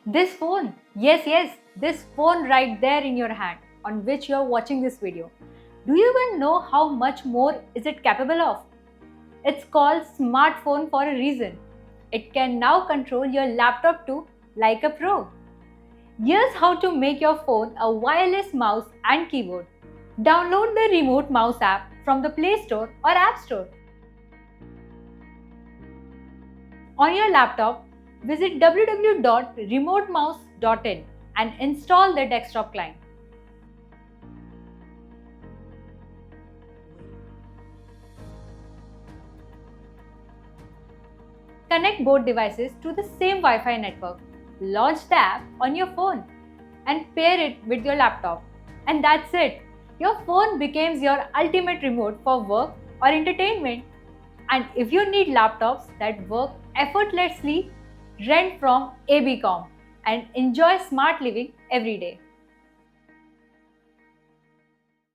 This phone, yes, this phone right there in your hand on which you are watching this video. Do you even know how much more is it capable of? It's called smartphone for a reason. It can now control your laptop too, like a pro. Here's how to make your phone a wireless mouse and keyboard. Download the Remote Mouse app from the Play Store or App Store. On your laptop, visit www.remotemouse.in and install the desktop client. Connect both devices to the same Wi-Fi network. Launch the app on your phone and pair it with your laptop. And that's it. Your phone becomes your ultimate remote for work or entertainment. And if you need laptops that work effortlessly, rent from ABCOM and enjoy smart living every day.